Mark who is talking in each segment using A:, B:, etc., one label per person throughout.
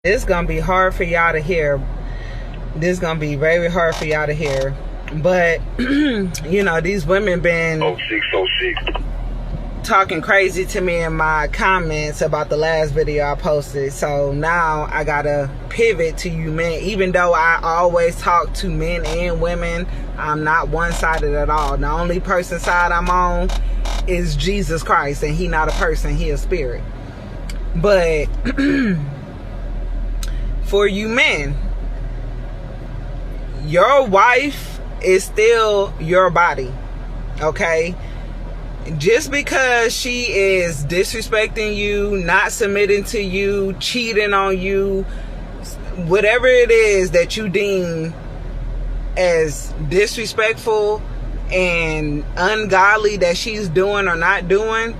A: It's gonna be hard for y'all to hear. This is gonna be very hard for y'all to hear. But you know, these women been
B: 0606
A: talking crazy to me in my comments about the last video I posted. So now I gotta pivot to you men. Even though I always talk to men and women, I'm not one-sided at all. The only person side I'm on is Jesus Christ, and he not a person, he a spirit. But for you men, your wife is still your body, okay? Just because she is disrespecting you, not submitting to you, cheating on you, whatever it is that you deem as disrespectful and ungodly that she's doing or not doing,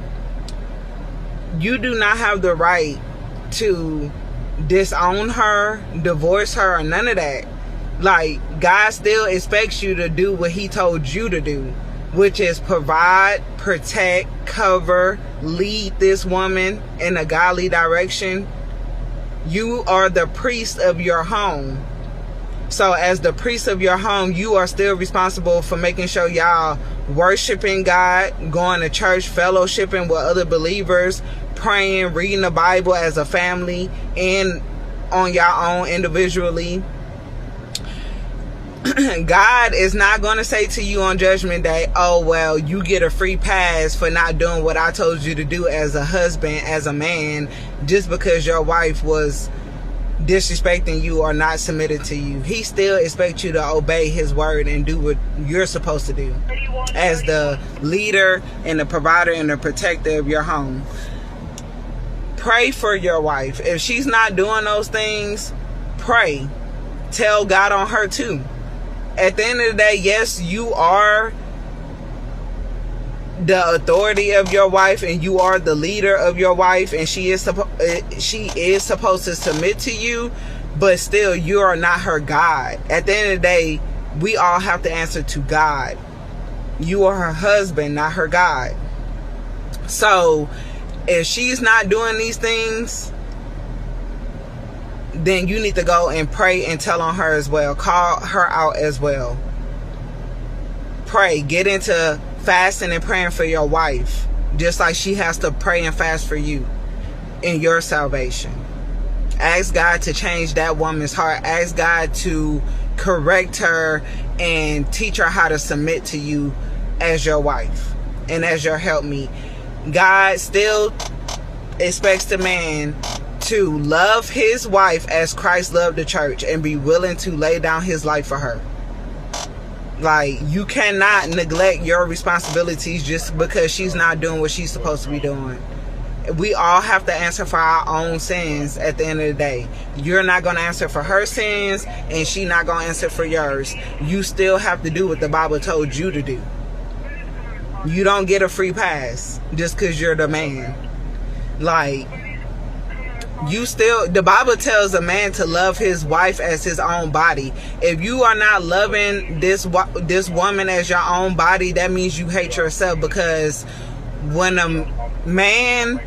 A: you do not have the right to disown her, divorce her, or none of that. Like, God still expects you to do what he told you to do, which is provide, protect, cover, lead this woman in a godly direction. You are the priest of your home. So as the priest of your home, you are still responsible for making sure y'all worshiping God, going to church, fellowshipping with other believers, praying, reading the Bible as a family and on your own individually. God is not going to say to you on Judgment Day, oh, well, you get a free pass for not doing what I told you to do as a husband, as a man, just because your wife was disrespecting you or not submitted to you. He still expects you to obey his word and do what you're supposed to do as the leader and the provider and the protector of your home. Pray for your wife. If she's not doing those things, pray. Tell God on her too. At the end of the day, yes, you are the authority of your wife and you are the leader of your wife, and she is supposed to submit to you, but still you are not her God. At the end of the day, we all have to answer to God. You are her husband, not her God. So if she's not doing these things, then you need to go and pray and tell on her as well. Call her out as well. Pray. Get into fasting and praying for your wife, just like she has to pray and fast for you in your salvation. Ask God to change that woman's heart. Ask God to correct her and teach her how to submit to you as your wife and as your helpmeet. God still expects the man to love his wife as Christ loved the church and be willing to lay down his life for her. Like, you cannot neglect your responsibilities just because she's not doing what she's supposed to be doing. We all have to answer for our own sins at the end of the day. You're not going to answer for her sins, and she's not going to answer for yours. You still have to do what the Bible told you to do. You don't get a free pass just because you're the man. Like, the Bible tells a man to love his wife as his own body. If you are not loving this woman as your own body, that means you hate yourself, because when a man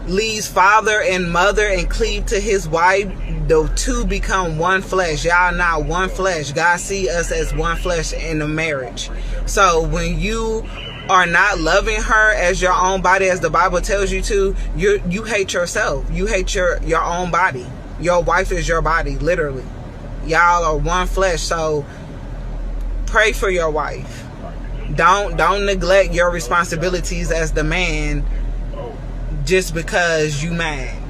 A: leaves father and mother and cleave to his wife, the two become one flesh. Y'all not one flesh. God see us as one flesh in a marriage. So when you are not loving her as your own body, as the Bible tells you to, you hate yourself. You hate your own body. Your wife is your body, literally. Y'all are one flesh. So pray for your wife. Don't neglect your responsibilities as the man just because you mad.